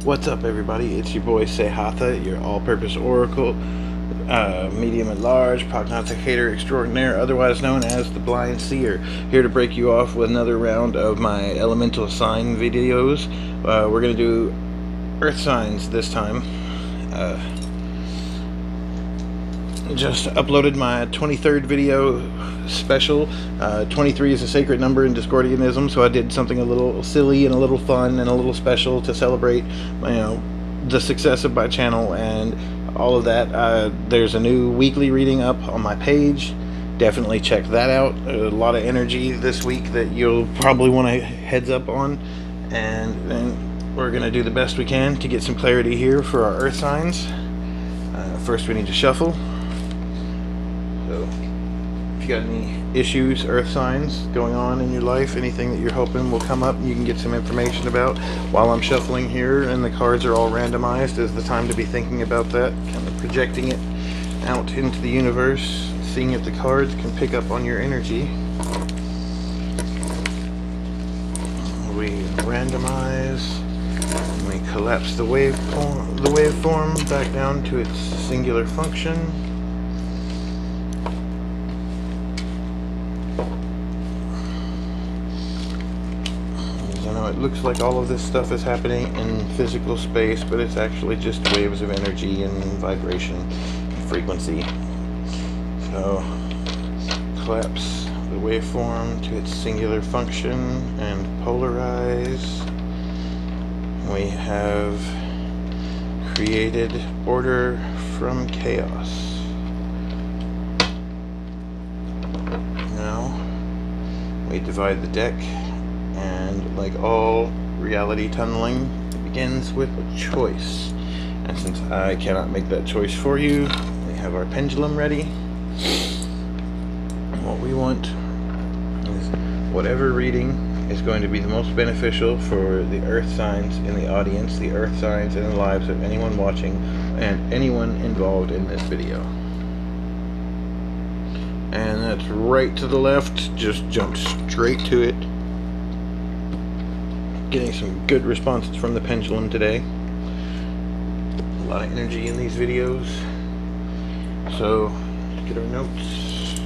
What's up, everybody? It's your boy Sehatha, your all-purpose oracle, medium at large, prognosticator extraordinaire, otherwise known as the blind seer, here to break you off with another round of my elemental sign videos. We're going to do earth signs this time. Just uploaded my 23rd video special. 23 is a sacred number in Discordianism, so I did something a little silly and a little fun and a little special to celebrate, the success of my channel and all of that. There's a new weekly reading up on my page. Definitely check that out. A lot of energy this week that you'll probably want to heads up on, and then we're going to do the best we can to get some clarity here for our earth signs. First we need to shuffle. So if you got any issues, earth signs going on in your life, anything that you're hoping will come up, you can get some information about while I'm shuffling here, and the cards are all randomized, is the time to be thinking about that, kind of projecting it out into the universe, seeing if the cards can pick up on your energy. We randomize, and we collapse the waveform back down to its singular function. It looks like all of this stuff is happening in physical space, but it's actually just waves of energy and vibration and frequency. So collapse the waveform to its singular function and polarize. We have created order from chaos. Now we divide the deck. And like all reality tunneling, it begins with a choice. And since I cannot make that choice for you, we have our pendulum ready. And what we want is whatever reading is going to be the most beneficial for the earth signs in the audience, the earth signs in the lives of anyone watching, and anyone involved in this video. And that's right to the left, just jump straight to it. Getting some good responses from the pendulum today. A lot of energy in these videos. So, let's get our notes.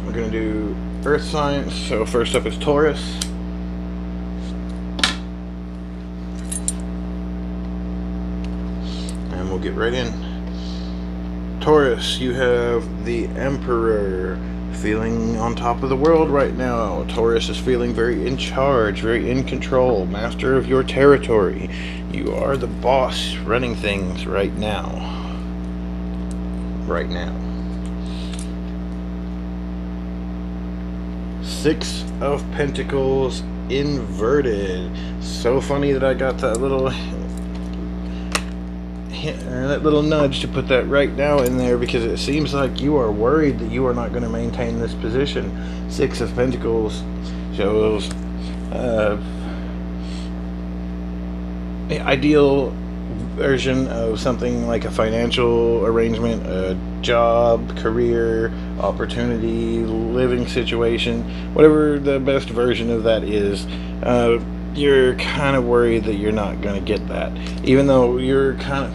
We're going to do earth signs. So first up is Taurus. And we'll get right in. Taurus, you have the Emperor. Feeling on top of the world right now. Taurus is feeling very in charge, very in control, master of your territory. You are the boss running things right now. Right now. Six of Pentacles inverted. So funny that I got that little that little nudge to put that right now in there, because it seems like you are worried that you are not going to maintain this position. Six of Pentacles shows the ideal version of something like a financial arrangement, a job, career, opportunity, living situation, whatever the best version of that is. You're kind of worried that you're not going to get that, even though you're kind of,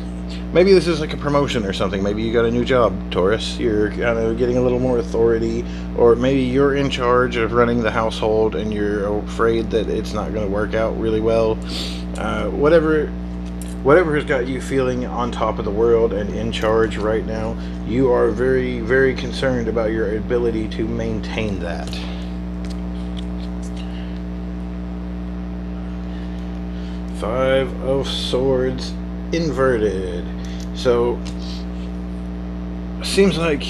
maybe this is like a promotion or something. Maybe you got a new job, Taurus. You're kind of getting a little more authority, or maybe you're in charge of running the household and you're afraid that it's not going to work out really well. Whatever has got you feeling on top of the world and in charge right now, you are very, very concerned about your ability to maintain that. Five of Swords inverted. So seems like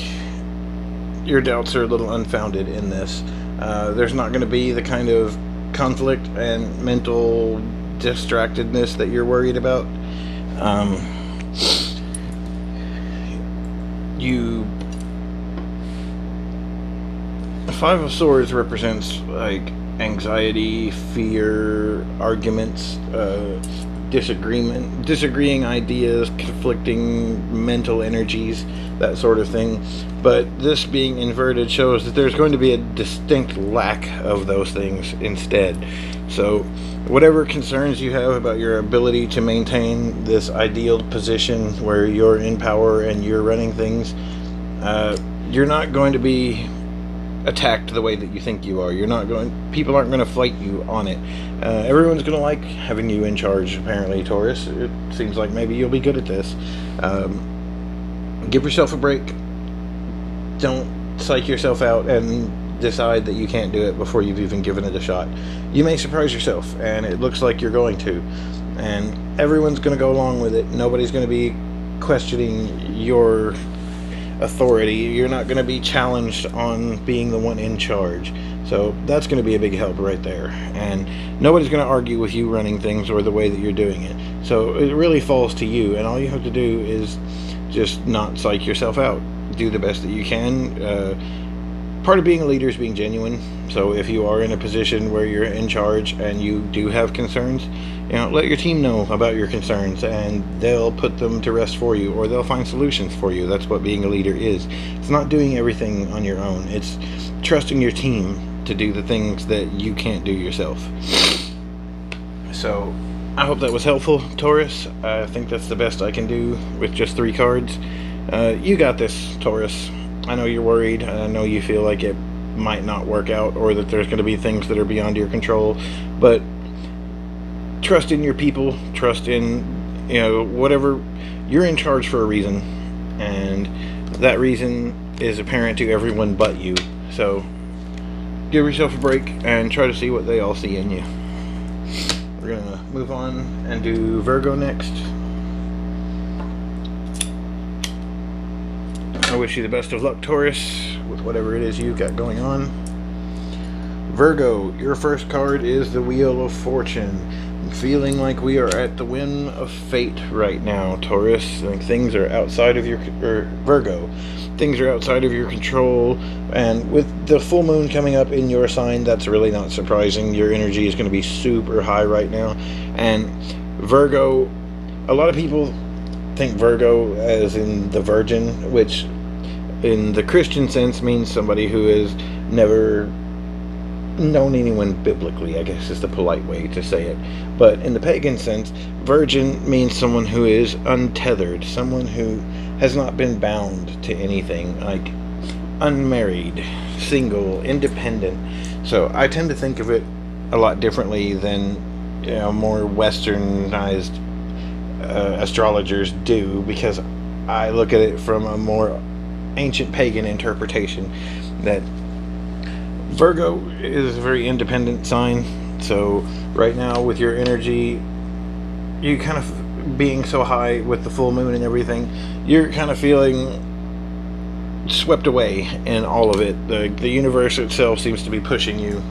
your doubts are a little unfounded in this. There's not going to be the kind of conflict and mental distractedness that you're worried about. Five of Swords represents like anxiety, fear, arguments, disagreeing ideas, conflicting mental energies, that sort of thing. But this being inverted shows that there's going to be a distinct lack of those things instead. So whatever concerns you have about your ability to maintain this ideal position where you're in power and you're running things, you're not going to be attacked the way that you think you are. People aren't going to fight you on it. Everyone's going to like having you in charge, apparently, Taurus. It seems like maybe you'll be good at this. Give yourself a break. Don't psych yourself out and decide that you can't do it before you've even given it a shot. You may surprise yourself, and it looks like you're going to. And everyone's going to go along with it. Nobody's going to be questioning your authority. You're not going to be challenged on being the one in charge. So that's going to be a big help right there. And nobody's going to argue with you running things or the way that you're doing it. So it really falls to you, and all you have to do is just not psych yourself out. Do the best that you can. Part of being a leader is being genuine. So if you are in a position where you're in charge and you do have concerns, let your team know about your concerns, and they'll put them to rest for you, or they'll find solutions for you. That's what being a leader is. It's not doing everything on your own. It's trusting your team to do the things that you can't do yourself. So I hope that was helpful, Taurus. I think that's the best I can do with just 3 cards. You got this, Taurus. I know you're worried. I know you feel like it might not work out, or that there's going to be things that are beyond your control, but trust in your people. Trust in, whatever. You're in charge for a reason, and that reason is apparent to everyone but you. So give yourself a break and try to see what they all see in you. We're going to move on and do Virgo next. I wish you the best of luck, Taurus, with whatever it is you've got going on. Virgo, your first card is the Wheel of Fortune. I'm feeling like we are at the whim of fate right now, Taurus. Like things are outside of Virgo. Things are outside of your control, and with the full moon coming up in your sign, that's really not surprising. Your energy is going to be super high right now. And Virgo, a lot of people think Virgo as in the Virgin, which in the Christian sense means somebody who has never known anyone biblically, I guess is the polite way to say it. But in the pagan sense, virgin means someone who is untethered, someone who has not been bound to anything, like unmarried, single, independent. So I tend to think of it a lot differently than more westernized astrologers do, because I look at it from a more ancient pagan interpretation that Virgo is a very independent sign. So right now with your energy, you kind of being so high with the full moon and everything, you're kind of feeling swept away in all of it. The universe itself seems to be pushing you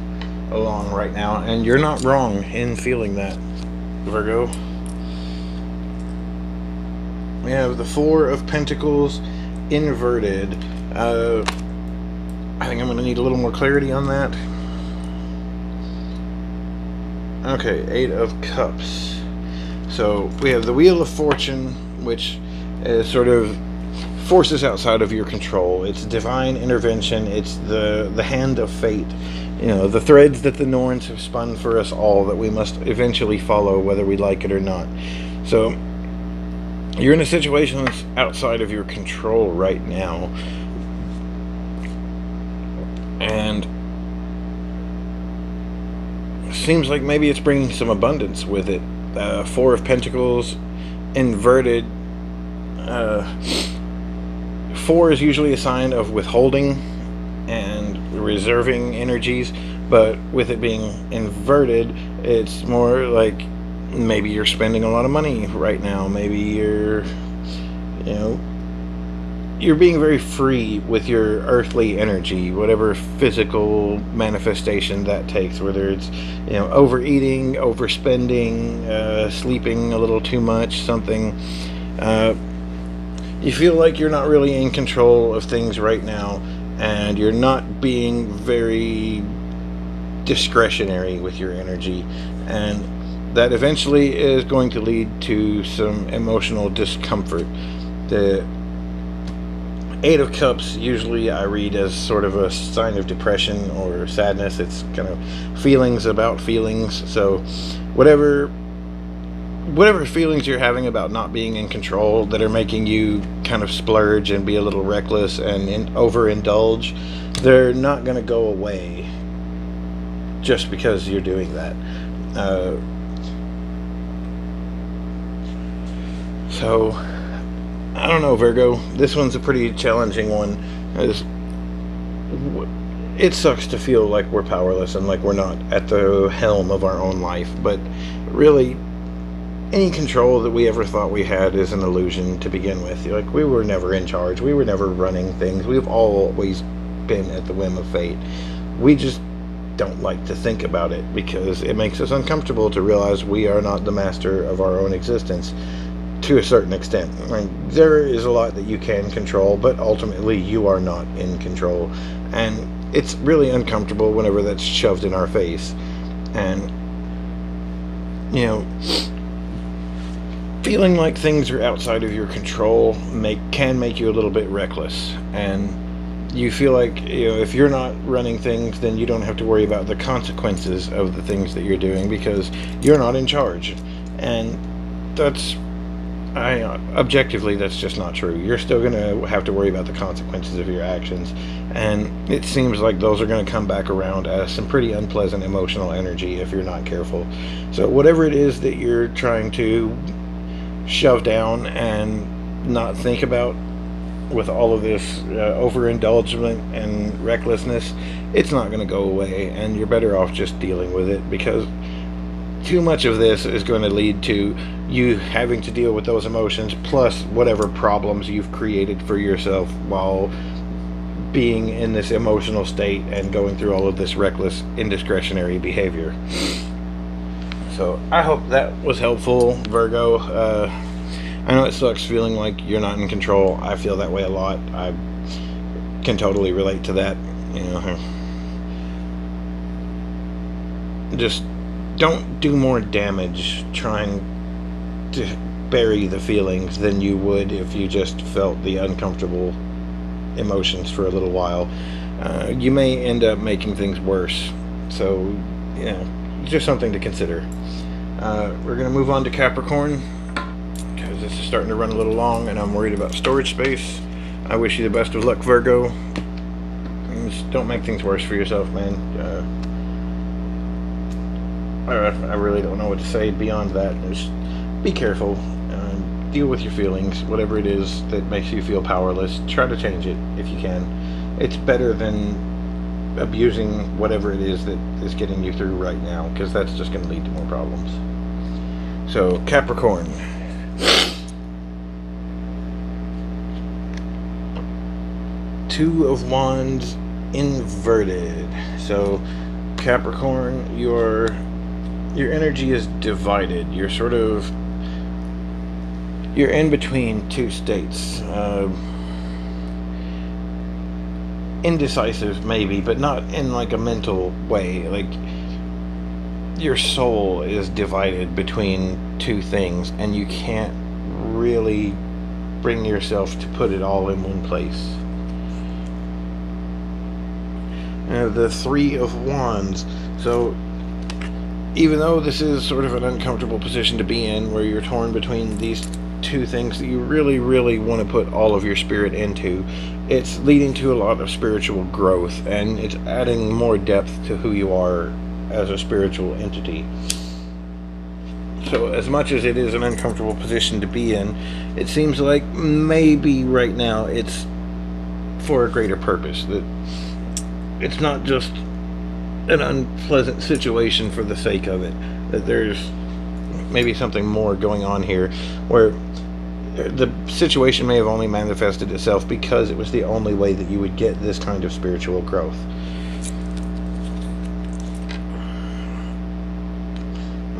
along right now, and you're not wrong in feeling that, Virgo. We have the Four of Pentacles inverted. I think I'm going to need a little more clarity on that. Okay, Eight of Cups. So we have the Wheel of Fortune, which is sort of forces outside of your control. It's divine intervention. It's the hand of fate. The threads that the Norns have spun for us all that we must eventually follow, whether we like it or not. So you're in a situation that's outside of your control right now, and it seems like maybe it's bringing some abundance with it. Four of Pentacles inverted. 4 is usually a sign of withholding and reserving energies, but with it being inverted, it's more like maybe you're spending a lot of money right now. Maybe you're being very free with your earthly energy, whatever physical manifestation that takes, whether it's overeating, overspending, sleeping a little too much, something. You feel like you're not really in control of things right now, and you're not being very discretionary with your energy, and that eventually is going to lead to some emotional discomfort. Eight of Cups usually I read as sort of a sign of depression or sadness. It's kind of feelings about feelings. So whatever feelings you're having about not being in control that are making you kind of splurge and be a little reckless and overindulge, they're not going to go away just because you're doing that. So I don't know, Virgo. This one's a pretty challenging one. It sucks to feel like we're powerless and like we're not at the helm of our own life, but really, any control that we ever thought we had is an illusion to begin with. Like, we were never in charge. We were never running things. We've always been at the whim of fate. We just don't like to think about it because it makes us uncomfortable to realize we are not the master of our own existence. To a certain extent. I mean, there is a lot that you can control, but ultimately you are not in control. And it's really uncomfortable whenever that's shoved in our face. And, you know, feeling like things are outside of your control can make you a little bit reckless. And you feel like, you know, if you're not running things, then you don't have to worry about the consequences of the things that you're doing because you're not in charge. And that's... objectively, that's just not true. You're still going to have to worry about the consequences of your actions, and it seems like those are going to come back around as some pretty unpleasant emotional energy if you're not careful. So whatever it is that you're trying to shove down and not think about with all of this overindulgence and recklessness, it's not going to go away, and you're better off just dealing with it, because too much of this is going to lead to you having to deal with those emotions plus whatever problems you've created for yourself while being in this emotional state and going through all of this reckless, indiscretionary behavior. So I hope that was helpful, Virgo. I know it sucks feeling like you're not in control. I feel that way a lot. I can totally relate to that. You know, just don't do more damage trying to bury the feelings than you would if you just felt the uncomfortable emotions for a little while. You may end up making things worse. So, you know, just something to consider. We're going to move on to Capricorn because this is starting to run a little long and I'm worried about storage space. I wish you the best of luck, Virgo. Just don't make things worse for yourself, man. I really don't know what to say beyond that. Just be careful. Deal with your feelings. Whatever it is that makes you feel powerless, try to change it if you can. It's better than abusing whatever it is that is getting you through right now, because that's just going to lead to more problems. So, Capricorn. Two of Wands inverted. So, Capricorn, your energy is divided. You're in between two states. Indecisive, maybe, but not in like a mental way. Like, your soul is divided between two things, and you can't really bring yourself to put it all in one place. The Three of Wands. So, even though this is sort of an uncomfortable position to be in, where you're torn between these two things that you really, really want to put all of your spirit into, it's leading to a lot of spiritual growth, and it's adding more depth to who you are as a spiritual entity. So as much as it is an uncomfortable position to be in, it seems like maybe right now it's for a greater purpose, that it's not just an unpleasant situation for the sake of it, that there's maybe something more going on here, where the situation may have only manifested itself because it was the only way that you would get this kind of spiritual growth.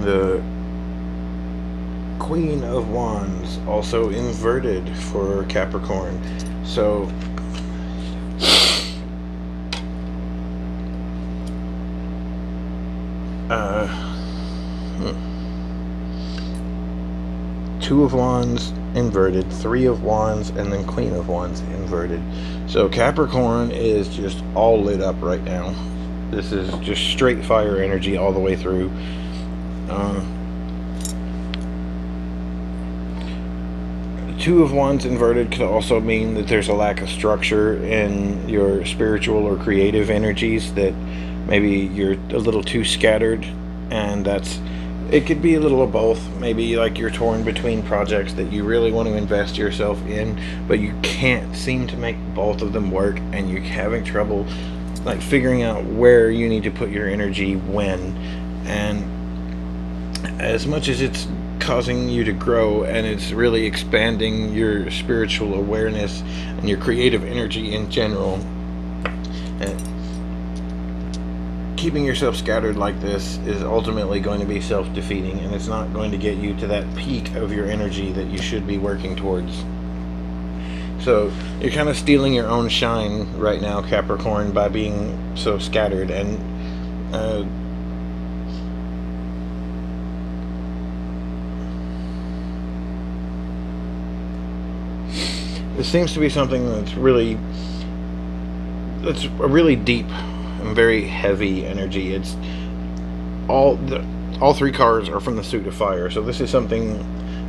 The Queen of Wands, also inverted for Capricorn. So Two of Wands inverted, Three of Wands, and then Queen of Wands inverted. So Capricorn is just all lit up right now. This is just straight fire energy all the way through. Two of Wands inverted could also mean that there's a lack of structure in your spiritual or creative energies, that maybe you're a little too scattered, and it could be a little of both. Maybe like you're torn between projects that you really want to invest yourself in, but you can't seem to make both of them work, and you're having trouble like figuring out where you need to put your energy when. And as much as it's causing you to grow and it's really expanding your spiritual awareness and your creative energy in general, and keeping yourself scattered like this is ultimately going to be self-defeating, and it's not going to get you to that peak of your energy that you should be working towards. So you're kind of stealing your own shine right now, Capricorn, by being so scattered. And this seems to be something that's a really deep and very heavy energy. It's all three cards are from the suit of fire. So this is something,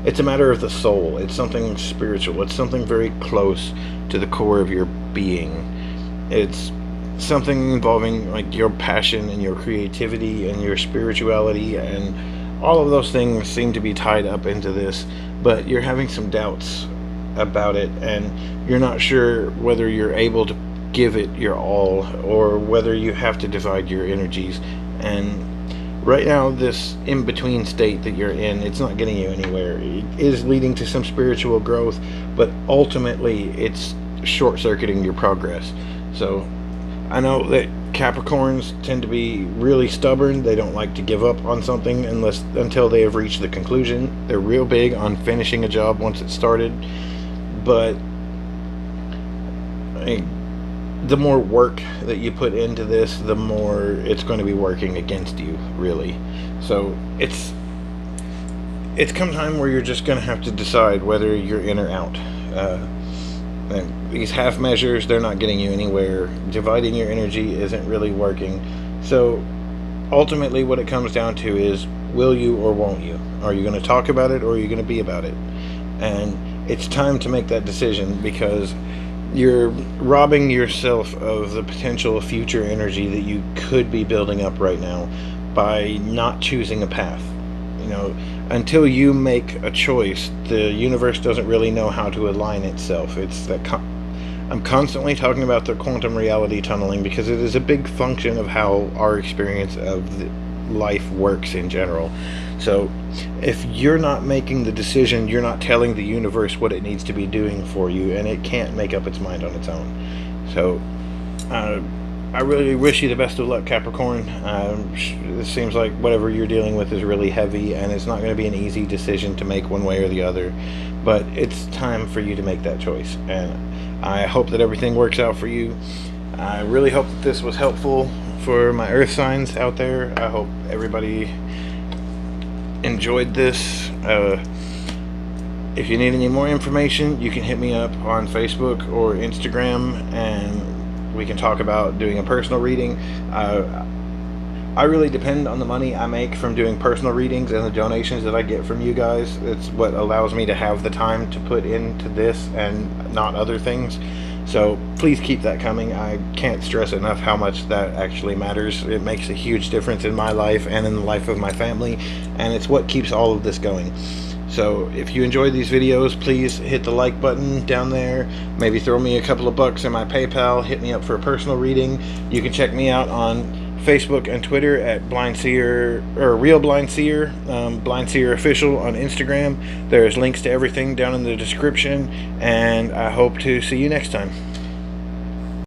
it's a matter of the soul. It's something spiritual. It's something very close to the core of your being. It's something involving like your passion and your creativity and your spirituality, and all of those things seem to be tied up into this, but you're having some doubts about it, and you're not sure whether you're able to give it your all or whether you have to divide your energies. And right now, this in-between state that you're in, it's not getting you anywhere. It is leading to some spiritual growth, but ultimately it's short-circuiting your progress. So I know that Capricorns tend to be really stubborn. They don't like to give up on something until they have reached the conclusion. They're real big on finishing a job once it's started, but the more work that you put into this, the more it's going to be working against you, really. So it's come time where you're just going to have to decide whether you're in or out. And these half measures, they're not getting you anywhere. Dividing your energy isn't really working. So ultimately what it comes down to is, will you or won't you? Are you going to talk about it, or are you going to be about it? And it's time to make that decision, because you're robbing yourself of the potential future energy that you could be building up right now by not choosing a path. You know, until you make a choice, the universe doesn't really know how to align itself. It's that I'm constantly talking about the quantum reality tunneling, because it is a big function of how our experience of life works in general. So if you're not making the decision, you're not telling the universe what it needs to be doing for you, and it can't make up its mind on its own. So I really wish you the best of luck, Capricorn. It seems like whatever you're dealing with is really heavy, and it's not going to be an easy decision to make one way or the other, but it's time for you to make that choice, and I hope that everything works out for you. I really hope that this was helpful for my earth signs out there. I hope everybody enjoyed this. If you need any more information, you can hit me up on Facebook or Instagram, and we can talk about doing a personal reading. I really depend on the money I make from doing personal readings and the donations that I get from you guys. It's what allows me to have the time to put into this and not other things. So please keep that coming. I can't stress enough how much that actually matters. It makes a huge difference in my life and in the life of my family, and it's what keeps all of this going. So if you enjoyed these videos, please hit the like button down there. Maybe throw me a couple of bucks in my PayPal. Hit me up for a personal reading. You can check me out on Facebook and Twitter at Blind Seer, or Real Blind Seer, Blind Seer Official on Instagram. There's links to everything down in the description, and I hope to see you next time.